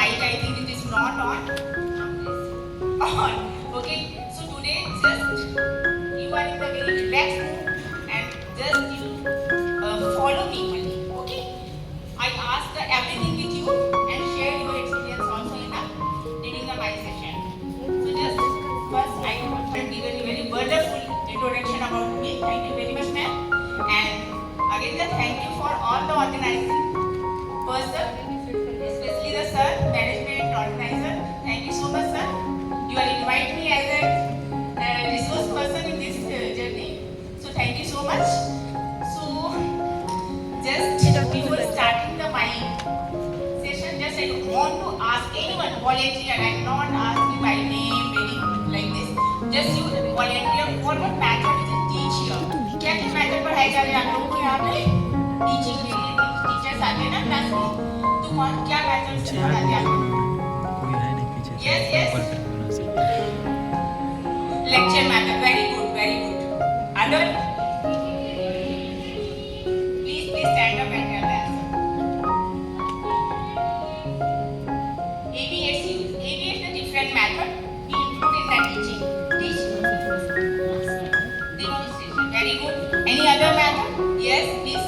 mic, I think it is not on. On. Okay. So today, just you are in the very relaxed mood and just you follow me only. Okay. I ask everything with you and share your experience also in the during the my session. So just first I want to give a very wonderful introduction about me. Thank you very much, ma'am. And again, thank you for all the organizing person, especially the sir, management organizer. Thank you so much, sir. You are invite me as a resource person in this journey. So thank you so much. So just before starting the my session, just I want to ask anyone volunteer. I not ask you by name, very like this. Just you volunteer for what method is teach here. क्या क्या method पढ़ाई जा रही है आप लोगों को यहाँ पे? Teaching के लिए टीचर्स आते हैं ना क्लास में, तो कौन क्या method से पढ़ाते हैं आप लोग? Yes, yes. Lecture method, very good, very good. Other? Please stand up and tell the answer. ABS use. ABS is a different method we include in the teaching. Demonstration, very good. Any other method? Yes, please.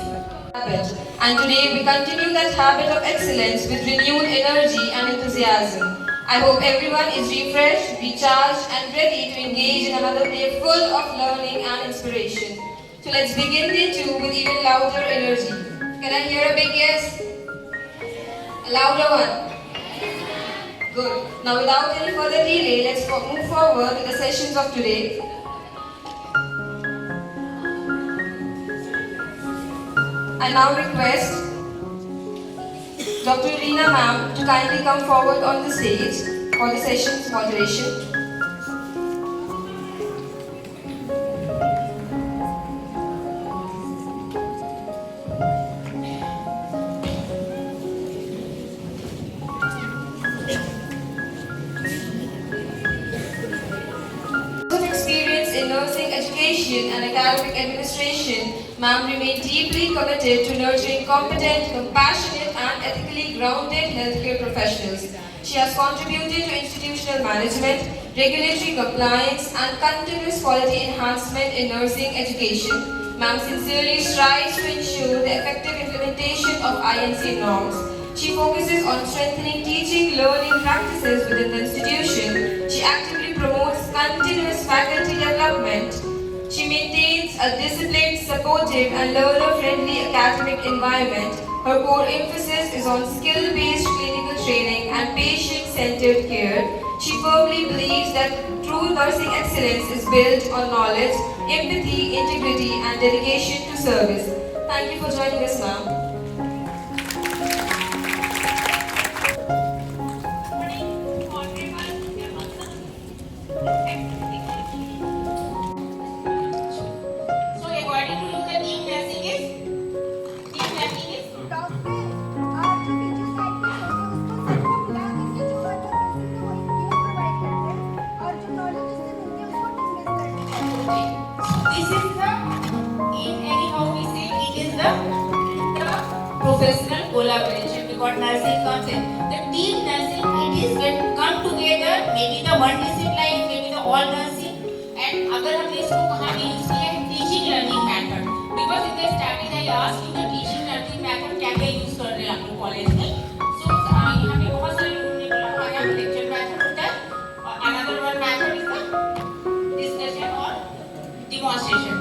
And today we continue that habit of excellence with renewed energy and enthusiasm. I hope everyone is refreshed, recharged and ready to engage in another day full of learning and inspiration. So let's begin day 2 with even louder energy. Can I hear a big yes? A louder one? Good. Now without any further delay, let's move forward to the sessions of today. I now request Dr. Reena ma'am to kindly come forward on the stage for the session's moderation. With experience in nursing education and academic administration, ma'am remained deeply committed to nurturing competent, compassionate and ethically grounded healthcare professionals. She has contributed to institutional management, regulatory compliance and continuous quality enhancement in nursing education. Ma'am sincerely strives to ensure the effective implementation of INC norms. She focuses on strengthening teaching learning practices within the institution. She actively promotes continuous faculty development. She maintains a disciplined, supportive and learner-friendly academic environment. Her core emphasis is on skill-based clinical training and patient-centered care. She firmly believes that true nursing excellence is built on knowledge, empathy, integrity and dedication to service. Thank you for joining us, ma'am. Professional collaboration, because nursing comes in. The team nursing, it is when come together, maybe the one discipline, maybe the all nursing, and अगर हम इसको कहाँ भी use किया है teaching learning method, because in the starting I asked you the teaching learning method क्या क्या use कर रहे हैं आप लोग कॉलेज में, so यहाँ पे बहुत सारे लोगों ने बोला हमारे यहाँ lecture method होता है, और another one method is the discussion or demonstration,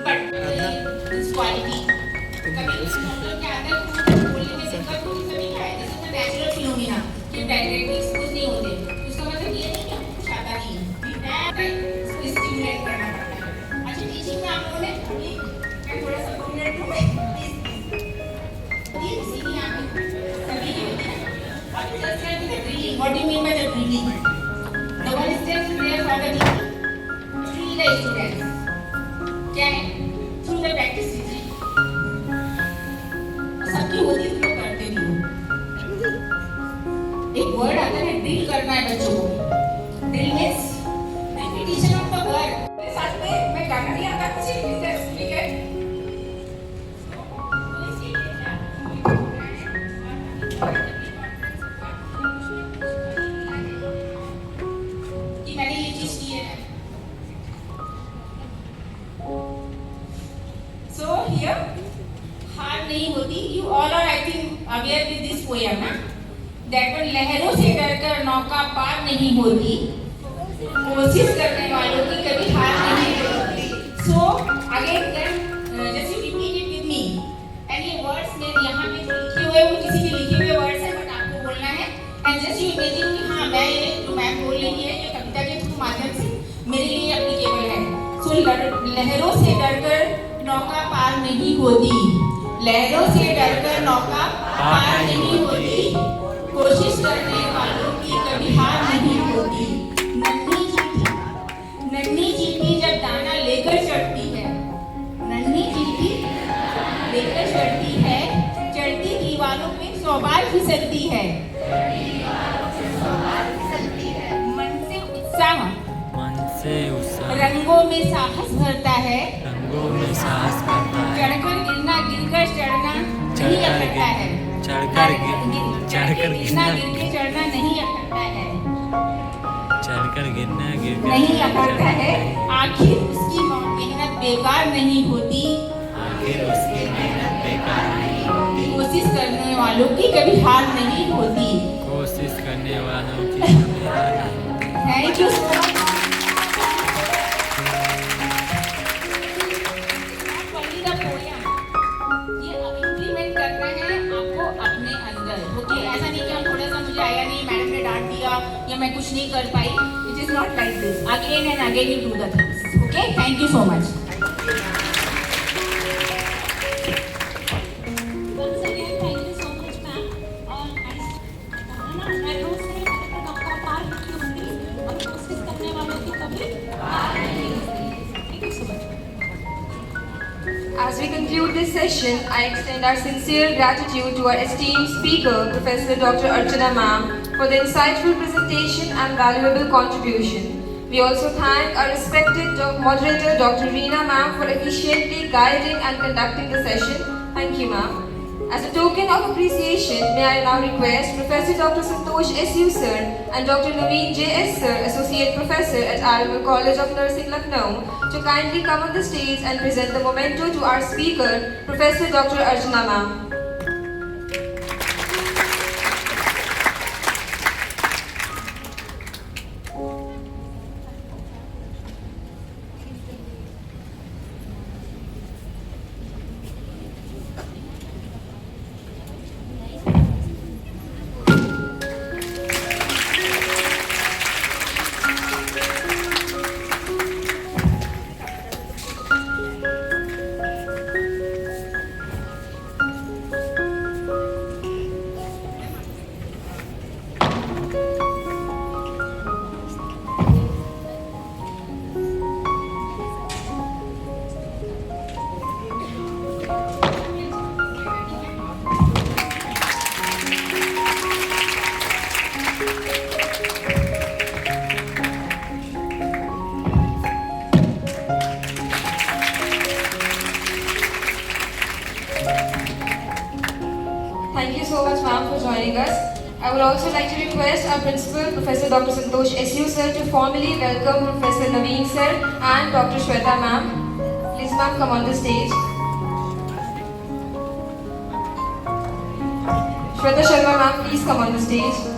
but this quality कभी हम क्या आता है बोलने में दिक्कत होती सभी का है, जैसे तो नेचुरल फिनोमिना कि डायरेक्टली कुछ नहीं होते, उसका मतलब ये नहीं कि हमको कुछ आता नहीं है, स्टिमुलेट करना पड़ता है। अच्छा टीचिंग में आप लोगों ने मैं थोड़ा सा 2 मिनट लूँ प्लीज सीधी आंखें सभी की होती है। What is the drilling? What do you mean by the drilling? The one step is there for the teaching. Drill the students. क्या है? Through the practice teaching. सबकी होती है तो करते भी हो। एक वर्ड आता है ड्रिल करना है बच्चों को। Drill means repetition of the word. साथ में मैं गाना नहीं आता कुछ ठीक है? aware with this poem, na? That one, लहरों से डरकर नौका पार नहीं होती, कोशिश करने वालों की कभी हार नहीं होती. So again then just you repeat it with me. And ये words मेरे यहाँ पे जो लिखे हुए वो किसी के लिखे हुए words हैं, but आपको बोलना है. And just you imagine कि हाँ मैं ये जो मैम बोल रही है ये कविता के थ्रू माध्यम से मेरे लिए एप्लीकेबल है. So लहरों से डरकर नौका पार नहीं होती, लहरों से डरकर नौका पार नहीं होती, कोशिश करने वालों की कभी हार नहीं होती. नन्ही चींटी जब दाना लेकर चढ़ती है, नन्ही चींटी लेकर चढ़ती है, चढ़ती दीवारों पे 100 बार फिसलती है. मन से उत्साह रंगों में साहस भरता है, चढ़कर गिरना गिरकर चढ़ना नहीं अखरता है, चढ़कर गिरना गिर के चढ़ना नहीं अखरता है, चढ़कर गिरना नहीं अखरता है. आखिर उसकी मेहनत बेकार नहीं होती, आखिर उसकी मेहनत बेकार नहीं होती, कोशिश करने वालों की कभी हार नहीं होती. कोशिश करने वालों की कभी हार नहीं होती. Thank you so much. ये इम्प्लीमेंट करना है आपको अपने अंदर. ओके, ऐसा नहीं कि हम थोड़ा सा मुझे आया नहीं, मैडम ने डांट दिया या मैं कुछ नहीं कर पाई. It is not like this. Again and again you do the things. Okay, thank you so much. Once again, thank you so much, ma'am. और लहरों से डरकर नौका पार नहीं होती और कोशिश करने वालों की कभी हार नहीं होती. Thank you so much. As we conclude this session, I extend our sincere gratitude to our esteemed speaker, Professor Dr. Archana Ma'am, for the insightful presentation and valuable contribution. We also thank our respected moderator, Dr. Reena Ma'am, for efficiently guiding and conducting the session. Thank you, ma'am. As a token of appreciation, may I now request Professor Dr. Santosh S.U. Sir and Dr. Naveen J.S. Sir, Associate Professor at Arabic College of Nursing, Lucknow, to kindly come on the stage and present the memento to our speaker, Professor Dr. Archana Ma'am. Thank you so much, ma'am, for joining us. I would also like to request our principal, Professor Dr. Santosh S.U. Sir, to formally welcome Professor Naveen Sir and Dr. Shweta Ma'am. Please, ma'am, come on the stage. Shweta Sharma Ma'am, please come on the stage.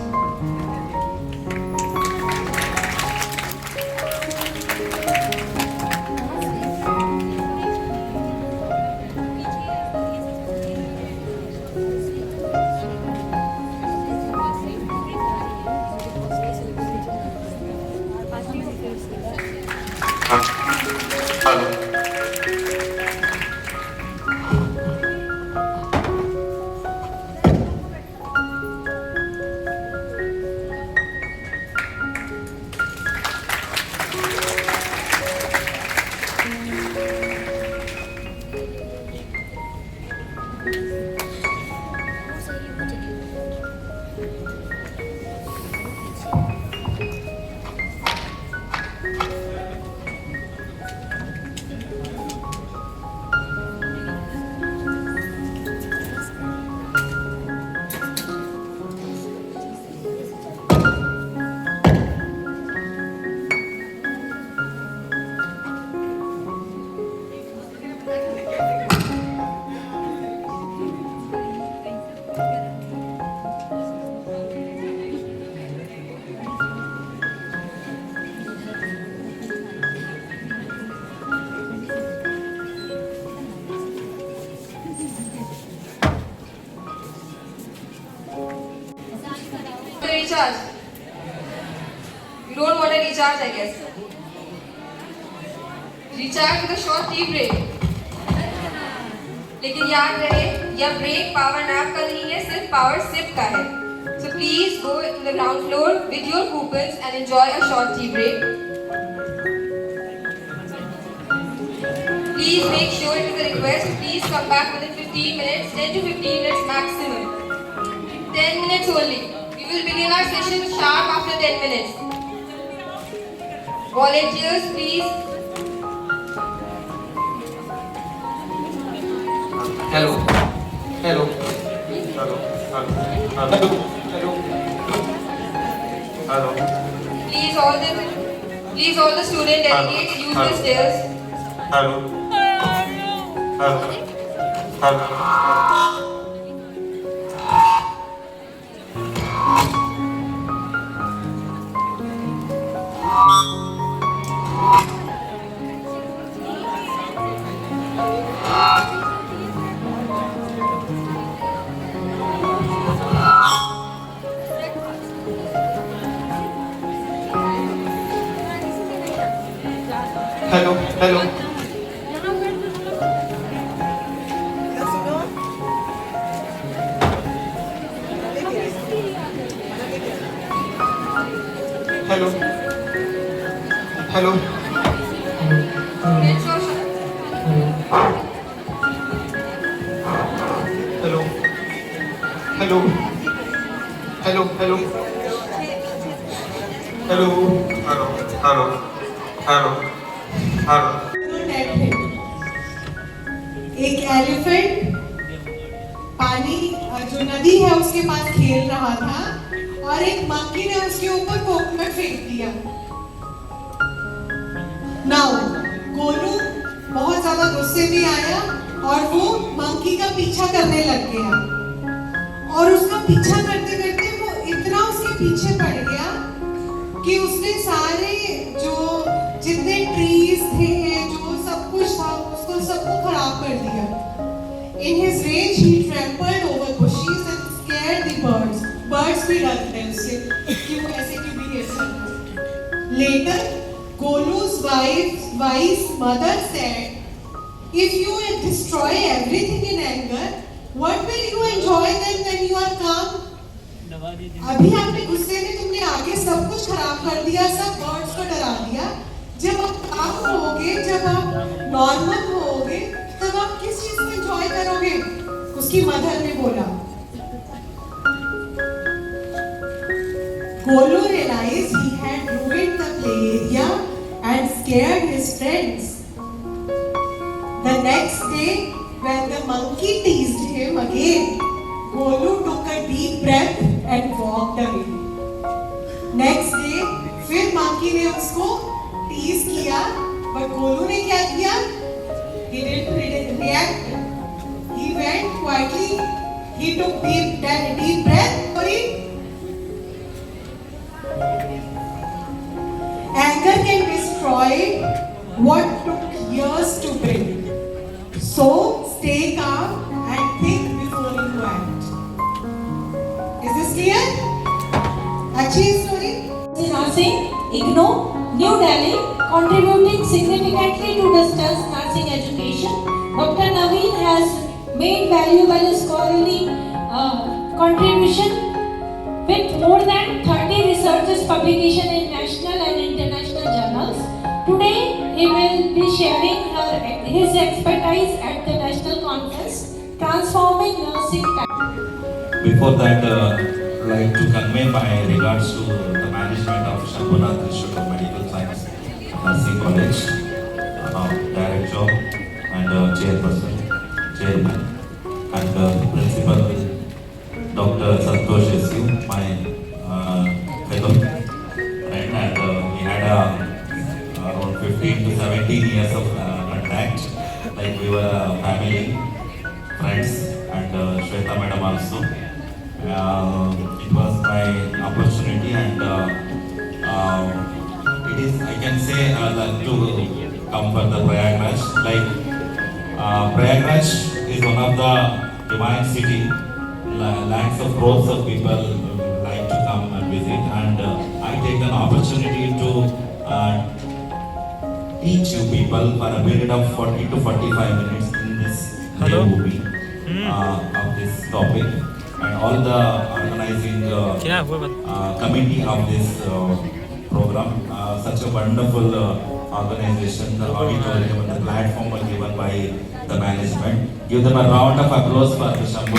recharge? You don't want a recharge, I guess. Recharge with a short tea break. लेकिन याद रहे, यह break power nap का नहीं है, सिर्फ power SIP का है. So please go to the ground floor with your coupons and enjoy a short tea break. Please make sure it is a request. Please come back within 15 minutes, 10 to 15 minutes maximum. 10 minutes only. We will begin our session sharp after 10 minutes. Volunteers, please. Hello. Hello. Hello. Hello. Hello. Hello. Please all the student delegates use the stairs. Hello. Hello. Hello. Hello. Hello. Hello. Hello. Let's show. Hello. Hello. Hello. Hello. Hello. Hello. Hello. Hello. Hello. एक elephant पानी जो नदी है उसके पास खेल रहा था और एक मंकी ने उसके ऊपर कोकोनट फेंक दिया. नाउ गोलू बहुत ज्यादा गुस्से में आया और वो मंकी का पीछा करने लग गया और उसका पीछा करते करते वो इतना उसके पीछे पड़ गया कि उसने सारे जो जितने ट्रीज थे जो सब कुछ था उसको सबको खराब कर दिया. In his rage he trampled over bushes and scared the birds. Birds भी डरते हैं उससे कि वो ऐसे क्यों behave करता है. Later Golu's wise mother said, if you destroy everything in anger, what will you enjoy then when you are calm? अभी आपने गुस्से में तुमने आगे सब कुछ खराब कर दिया, सब बर्ड्स को डरा दिया. जब आप काम होगे, जब आप नॉर्मल होगे, तब आप किस चीज को एंजॉय करोगे? उसकी मदर ने बोला. Golu realized he had ruined the play area and scared his friends. The next day, when the monkey teased him again, Golu took a deep breath and walked away. Next day, फिर monkey ने उसको tease किया, but Golu ने क्या किया? He didn't react. He went quietly. He took deep breath. Sorry. Anger can destroy what took years to bring. So stay calm and think before you act. Is this clear? Achhi story? Nursing, IGNOU, New Delhi, contributing significantly to distance nursing education. Dr. Naveen has made valuable scholarly contribution with more than 30 research publications in national and international journals. Today, he will be sharing his expertise at the national conference, Transforming Nursing. Before that, I'd like to convey my regards to the management of Shambhunath Institute of Medical Science Nursing College, Director and Chairman, and Principal Dr. Santosh S.U., my fellow friend, and we had around 15 to 17 years of contact, like we were family, friends, and Shweta madam also. It was my opportunity, and it is, I can say, to come for the Prayagraj. Like Prayagraj is one of the divine city, lands of crores of people like to come and visit, and I take an opportunity to teach you people for a period of 40 to 45 minutes in this new movie of this topic, and all the organizing committee of this program, such a wonderful organization, the auditorium and the platform were given by the management. Give them a round of applause for Shambhu.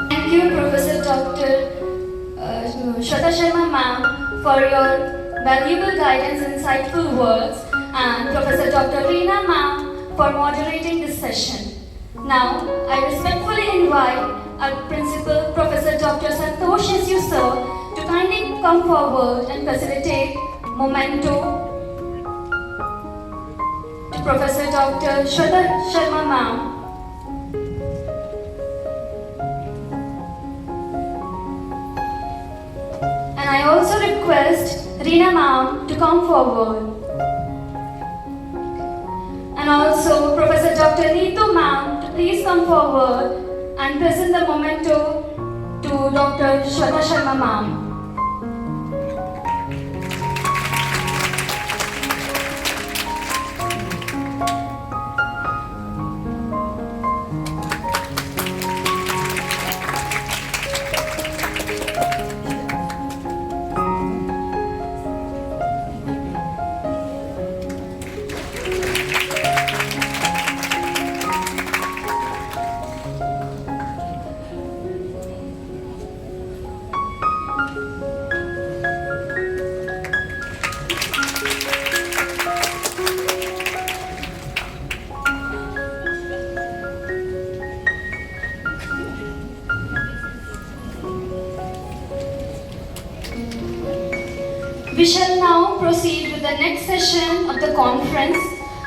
Thank you, Professor Dr. Shweta Sharma ma'am, for your valuable guidance and insightful words, and Professor Dr. Reena ma'am for moderating this session. Now, I respectfully invite our principal, Professor Dr. Santosh S.U. sir, to kindly come forward and facilitate memento to Professor Dr. Shweta Sharma ma'am. And I also request Reena ma'am to come forward. And also Professor Dr. Neetu ma'am to please come forward and present the memento to Dr. Shweta Sharma ma'am. We shall now proceed with the next session of the conference.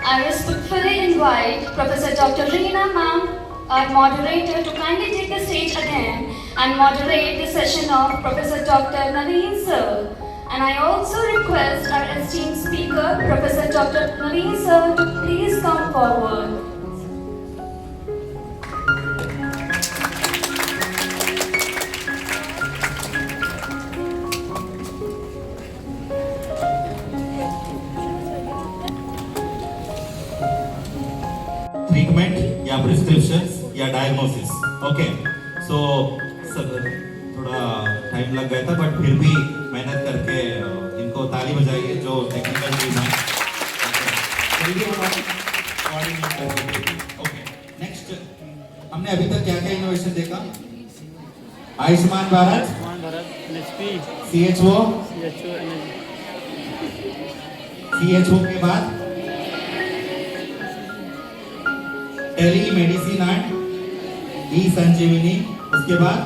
I respectfully invite Professor Dr. Reena ma'am, our moderator, to kindly take the stage again and moderate the session of Professor Dr. Naveen sir. And I also request our esteemed speaker, Professor Dr. Naveen sir, to please come forward. Treatment या prescriptions या diagnosis. Okay, so sir थोड़ा time लग गया था, but फिर भी मेहनत करके इनको ताली बजाइए जो टेक्निकल टीम है. ओके, नेक्स्ट हमने अभी तक क्या क्या इनोवेशन देखा? आयुष्मान भारत, CHO के बाद telemedicine and e Sanjeevani, उसके बाद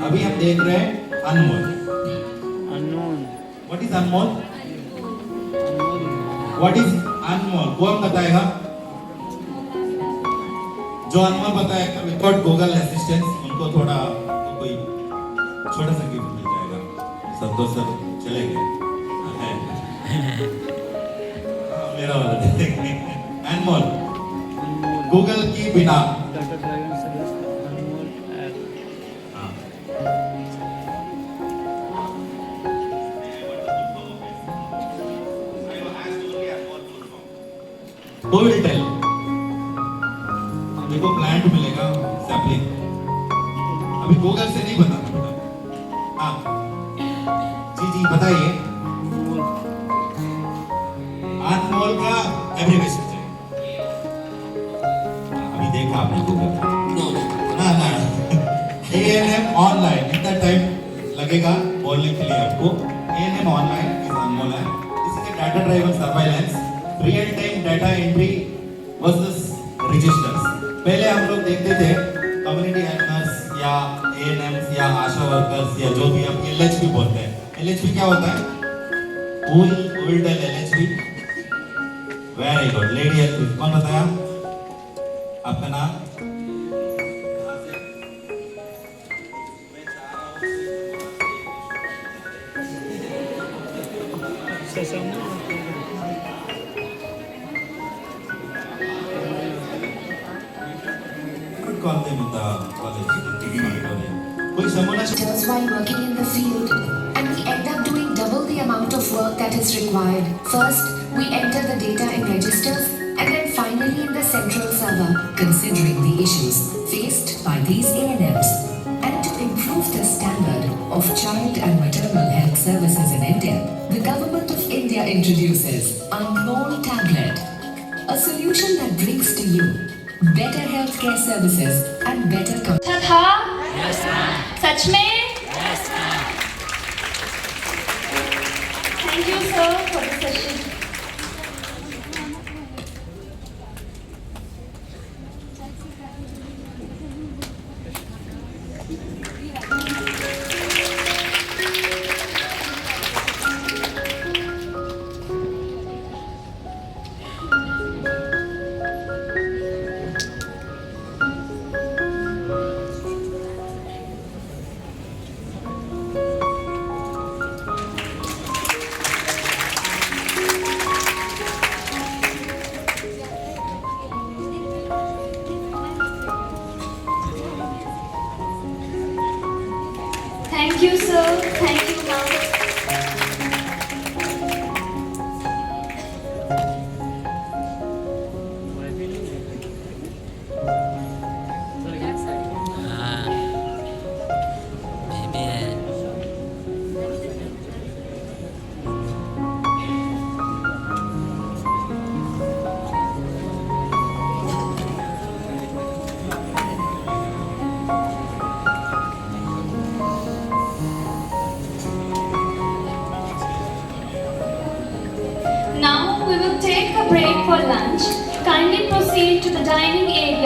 अभी हम देख रहे हैं Anmol. What is Anmol? What is Anmol? कौन बताएगा? जो अनमोल बताएगा विदाउट गूगल असिस्टेंस, उनको थोड़ा कोई छोटा सा गिफ्ट मिल जाएगा. संतोष सर चले गए. मेरा वाला अनमोल गूगल की बिना Who will tell? देखो प्लांट मिलेगा, सैपलिंग. अभी गूगल से नहीं बता सकता. हाँ जी बताइए. अनमोल का एब्रिविएशन अभी देखा आपने गूगल ना ANM ऑनलाइन. इतना टाइम लगेगा बोलने के लिए आपको. ANM ऑनलाइन इज अनमोल है. इसके data driven surveillance, real time data entry versus registers. पहले हम लोग देखते थे कम्युनिटी हेल्थ नर्स या ANMs या आशा वर्कर्स या जो भी हम LHP बोलते हैं. LHP क्या होता है? Who will tell LHP? Very good. Lady health. कौन बताया? आपका नाम? call them in the college, in the auditorium. कोई समोना Does while working in the field, and we end up doing double the amount of work that is required. First, we enter the data in registers, and then finally in the central server. Considering the issues faced by these ANMs, and to improve the standard of child and maternal health services in India, the Government of India introduces Anmol Tablet, a solution that brings to you better healthcare services and better अच्छा था? सच में? Thank you, sir, for the session. Thank you, sir. Thank you, ma'am. Now we will take a break for lunch. Kindly proceed to the dining area.